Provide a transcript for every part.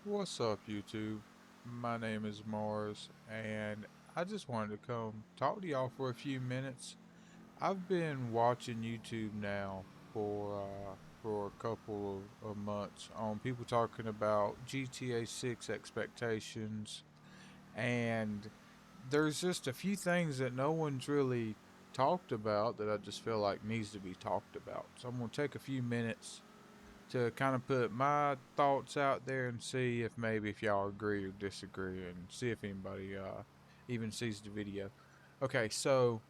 What's up, YouTube? My name is Mars, and I just wanted to come talk to y'all for a few minutes. I've been watching YouTube now for a couple of months on people talking about GTA 6 expectations, and there's just a few things that no one's really talked about that I just feel like needs to be talked about. So I'm gonna take a few minutes to kind of put my thoughts out there and see if maybe if y'all agree or disagree and see if anybody even sees the video. Okay, so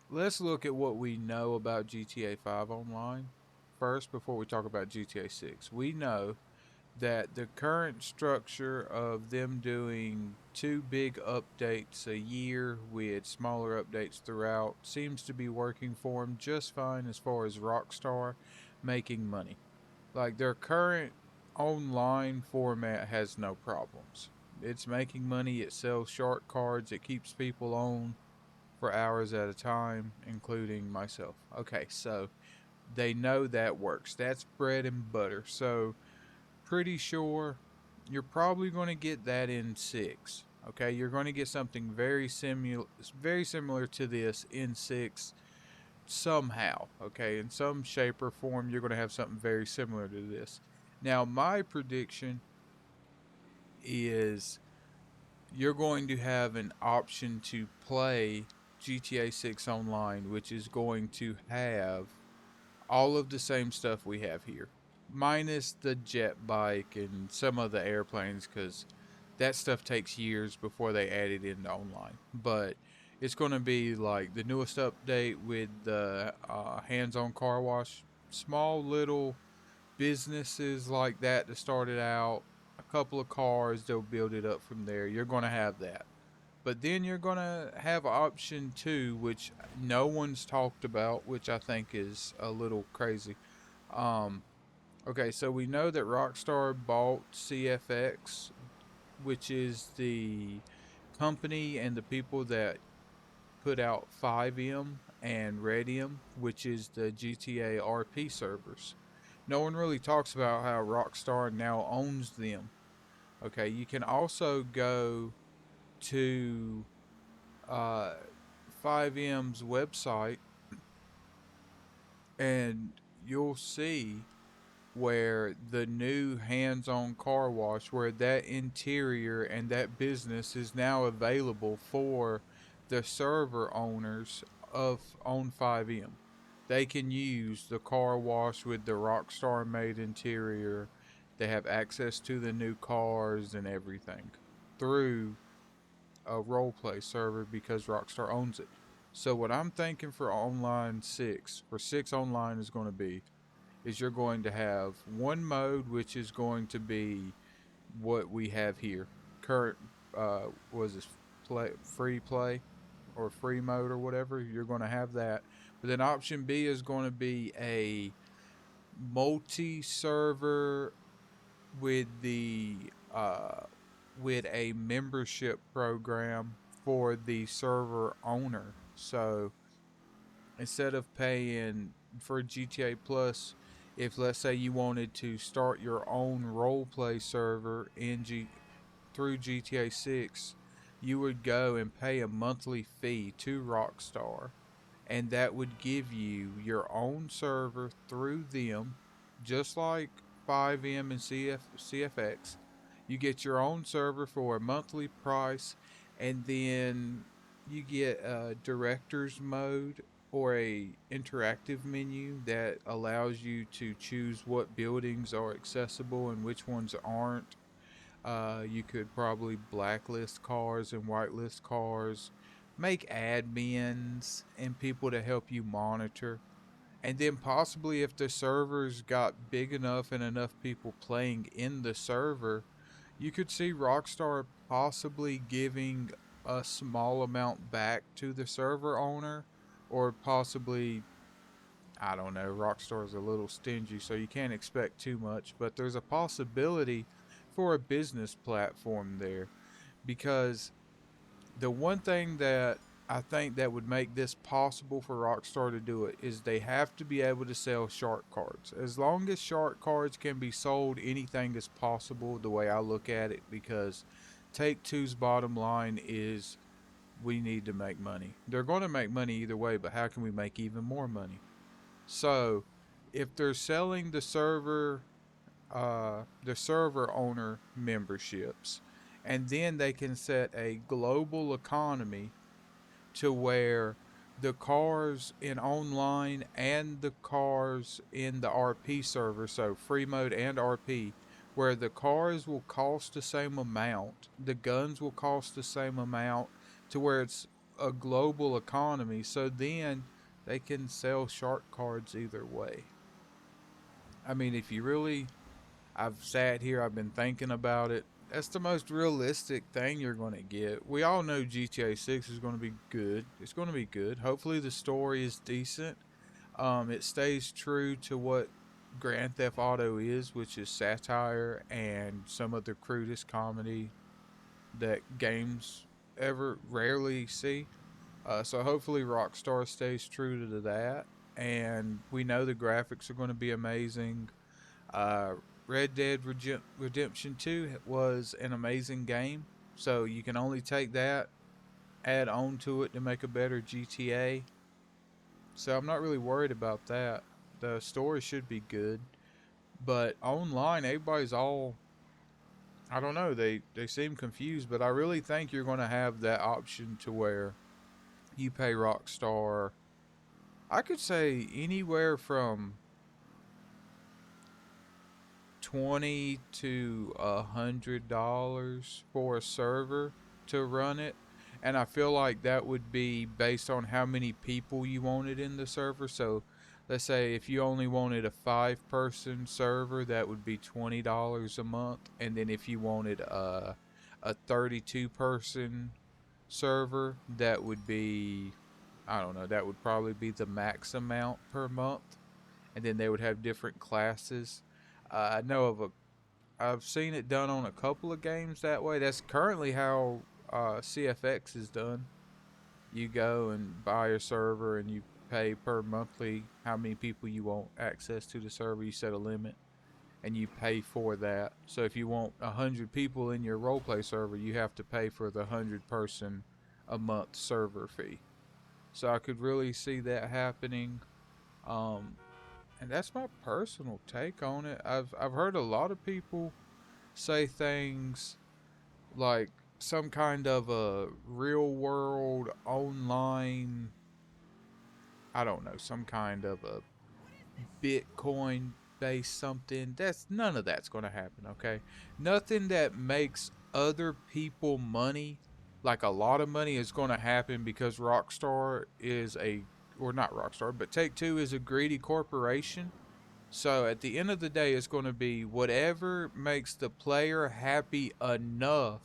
let's look at what we know about GTA 5 online first before we talk about GTA 6. We know that the current structure of them doing two big updates a year with smaller updates throughout seems to be working for them just fine as far as Rockstar making money. Like their current online format has no problems. It's making money, it sells shark cards, it keeps people on for hours at a time, including myself. Okay, so they know that works. That's bread and butter. So, pretty sure you're probably going to get that in 6. Okay, you're going to get something very similar to this in 6 somehow. Okay, in some shape or form, you're going to have something very similar to this. Now, my prediction is you're going to have an option to play GTA 6 online, which is going to have all of the same stuff we have here, minus the jet bike and some of the airplanes, because that stuff takes years before they add it into online. But it's going to be like the newest update with the hands-on car wash, small little businesses like that to start it out. A couple of cars, they'll build it up from there. You're going to have that. But then you're going to have option two, which no one's talked about, which I think is a little crazy. Um, okay, so we know that Rockstar bought CFX, which is the company and the people that put out 5M and Redium, which is the GTA RP servers. No one really talks about how Rockstar now owns them. Okay, you can also go to uh, 5M's website and you'll see where the new hands-on car wash, where that interior and that business is now available for the server owners of on 5M. They can use the car wash with the Rockstar made interior. They have access to the new cars and everything through a roleplay server because Rockstar owns it. So what I'm thinking for online 6, for 6 online is going to be is you're going to have one mode which is going to be what we have here. Current was this free play or free mode or whatever. You're going to have that. But then option B is going to be a multi-server with the with a membership program for the server owner. So instead of paying for GTA Plus, if let's say you wanted to start your own roleplay server through GTA 6, you would go and pay a monthly fee to Rockstar, and that would give you your own server through them, just like 5M and CFX. You get your own server for a monthly price, and then you get a director's mode or a interactive menu that allows you to choose what buildings are accessible and which ones aren't. You could probably blacklist cars and whitelist cars, make admins and people to help you monitor. And then possibly if the servers got big enough and enough people playing in the server, you could see Rockstar possibly giving a small amount back to the server owner, or possibly, I don't know, Rockstar is a little stingy, so you can't expect too much, but there's a possibility for a business platform there because the one thing that I think that would make this possible for Rockstar to do it is they have to be able to sell shark cards. As long as shark cards can be sold, anything is possible the way I look at it, because Take Two's bottom line is we need to make money. They're going to make money either way, but how can we make even more money? So, if they're selling the server owner memberships, and then they can set a global economy to where the cars in online and the cars in the RP server, so free mode and RP, where the cars will cost the same amount, the guns will cost the same amount, to where it's a global economy. So then they can sell shark cards either way. I mean, if you really, I've sat here, I've been thinking about it. That's the most realistic thing you're going to get. We all know GTA 6 is going to be good. It's going to be good. Hopefully, the story is decent. It stays true to what Grand Theft Auto is, which is satire and some of the crudest comedy that games ever rarely see. So hopefully Rockstar stays true to that, and we know the graphics are going to be amazing. Uh, Red Dead Redemption 2 was an amazing game, so you can only take that, add on to it to make a better GTA. So I'm not really worried about that. The story should be good, but online everybody's all, I don't know, they seem confused, but I really think you're going to have that option to where you pay Rockstar, I could say anywhere from 20 to $100 for a server to run it. And I feel like that would be based on how many people you wanted in the server. So let's say if you only wanted a 5 person server, that would be $20 a month. And then if you wanted a 32 person server, that would be, I don't know, that would probably be the max amount per month. And then they would have different classes. I know of a, I've seen it done on a couple of games that way. That's currently how CFX is done. You go and buy a server and you pay per monthly how many people you want access to the server. You set a limit and you pay for that. So if you want 100 people in your roleplay server, you have to pay for the 100 person a month server fee. So I could really see that happening. Um, and that's my personal take on it. I've heard a lot of people say things like some kind of a real world online, I don't know, some kind of a Bitcoin based something. That's none of that's going to happen, okay? Nothing that makes other people money, like a lot of money, is going to happen because Rockstar is a, or not Rockstar, but Take Two is a greedy corporation. So at the end of the day, it's going to be whatever makes the player happy enough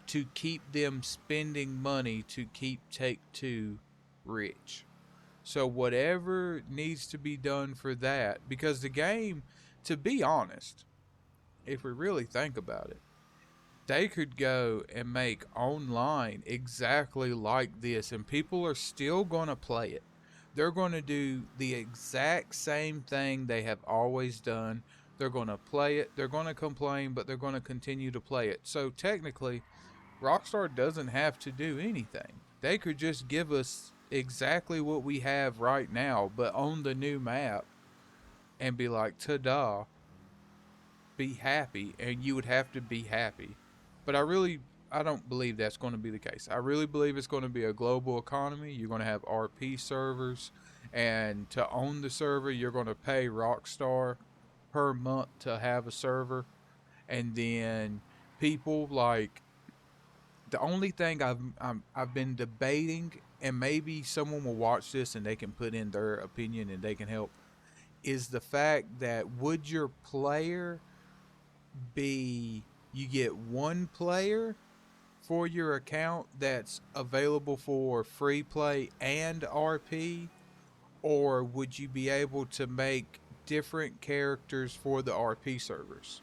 to keep them spending money to keep Take Two rich. So whatever needs to be done for that, because the game, to be honest, if we really think about it, they could go and make online exactly like this, and people are still going to play it. They're going to do the exact same thing they have always done. They're going to play it, they're going to complain, but they're going to continue to play it. So technically, Rockstar doesn't have to do anything. They could just give us exactly what we have right now, but on the new map, and be like, ta da, be happy, and you would have to be happy. But I don't believe that's going to be the case. I really believe it's going to be a global economy. You're going to have RP servers, and to own the server, you're going to pay Rockstar per month to have a server, and then people like, the only thing I've been debating, and maybe someone will watch this and they can put in their opinion and they can help, is the fact that would your player be, you get one player for your account that's available for free play and RP, or would you be able to make different characters for the RP servers?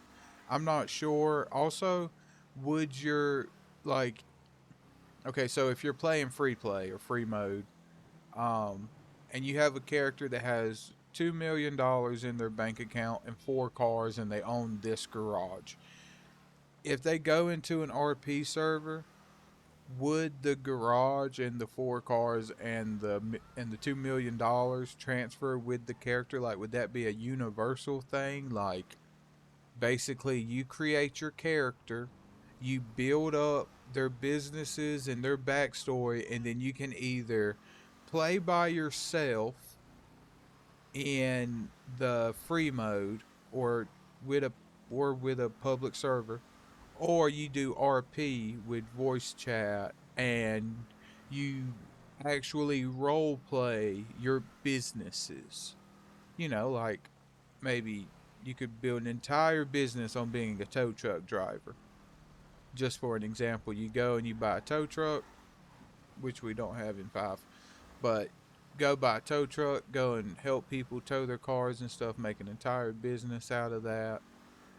I'm not sure. Also, would your, like, Okay, so if you're playing free play or free mode, um, and you have a character that has $2 million in their bank account and 4 cars, and they own this garage, if they go into an RP server, would the garage and the 4 cars and the $2 million transfer with the character? Like, would that be a universal thing? Like, basically, you create your character, you build up their businesses and their backstory, and then you can either play by yourself in the free mode or with a with a public server, or you do RP with voice chat and you actually role play your businesses. Like maybe you could build an entire business on being a tow truck driver. Just for an example, you go and you buy a tow truck, which we don't have in five, but go buy a tow truck, go and help people tow their cars and stuff, make an entire business out of that.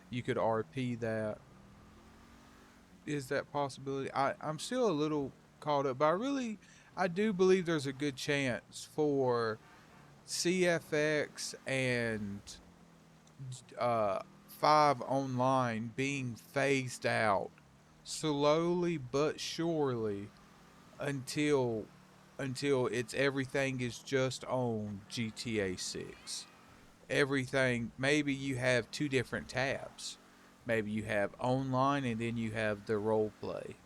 You could RP that. Is that possibility? I'm still a little caught up, but I do believe there's a good chance for CFX and uh, Five Online being phased out slowly but surely until it's everything is just on GTA 6. Everything, maybe you have two different tabs. Maybe you have online and then you have the role play.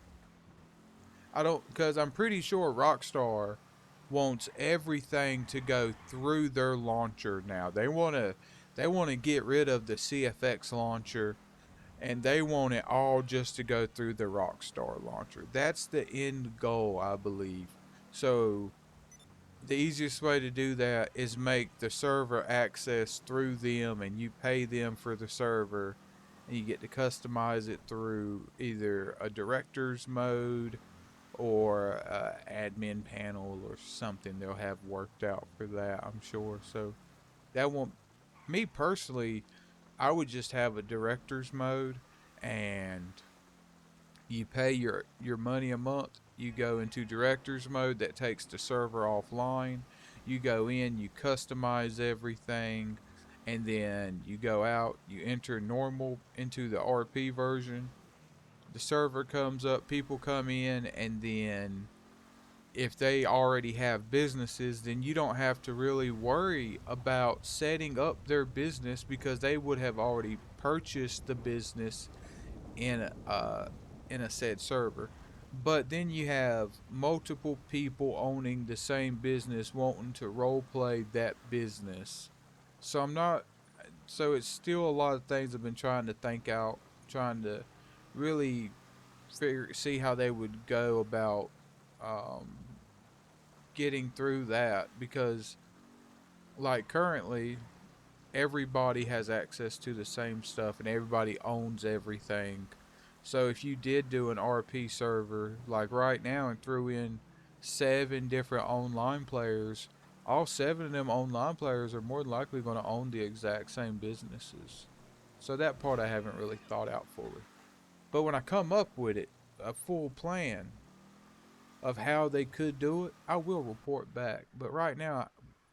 I don't, because I'm pretty sure Rockstar wants everything to go through their launcher now. They want to get rid of the CFX launcher, and they want it all just to go through the Rockstar launcher. That's the end goal, I believe. So the easiest way to do that is make the server access through them, and you pay them for the server, and you get to customize it through either a director's mode or admin panel or something they'll have worked out for that, I'm sure. So that won't, me personally, I would just have a director's mode, and you pay your money a month. You go into director's mode that takes the server offline. You go in, you customize everything, and then you go out, you enter normal into the RP version. The server comes up, people come in, and then if they already have businesses, then you don't have to really worry about setting up their business because they would have already purchased the business in a in a said server. But then you have multiple people owning the same business wanting to role play that business. So I'm not so it's still a lot of things I've been trying to think out, trying to really see how they would go about um, getting through that because like currently everybody has access to the same stuff and everybody owns everything. So if you did do an RP server like right now and threw in 7 different online players, all 7 of them online players are more than likely going to own the exact same businesses. So that part I haven't really thought out fully. But when I come up with it, a full plan of how they could do it, I will report back. But right now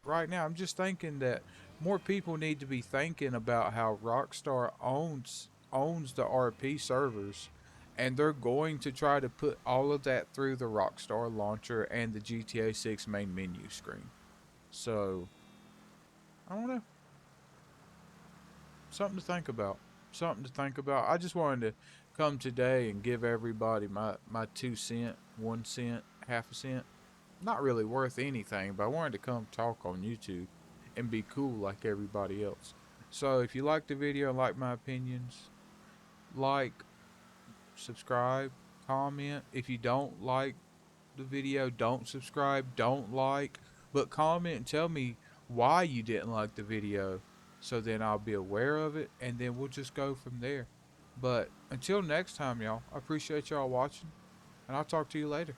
I'm just thinking that more people need to be thinking about how Rockstar owns the RP servers, and they're going to try to put all of that through the Rockstar launcher and the GTA 6 main menu screen. So, I don't know, something to think about. Something to think about. I just wanted to come today and give everybody my 2 cent, 1 cent, half a cent. Not really worth anything, but I wanted to come talk on YouTube and be cool like everybody else. So if you like the video and like my opinions, like, subscribe, comment. If you don't like the video, don't subscribe, don't like, but comment and tell me why you didn't like the video so then I'll be aware of it and then we'll just go from there. But until next time, y'all, I appreciate y'all watching and I'll talk to you later.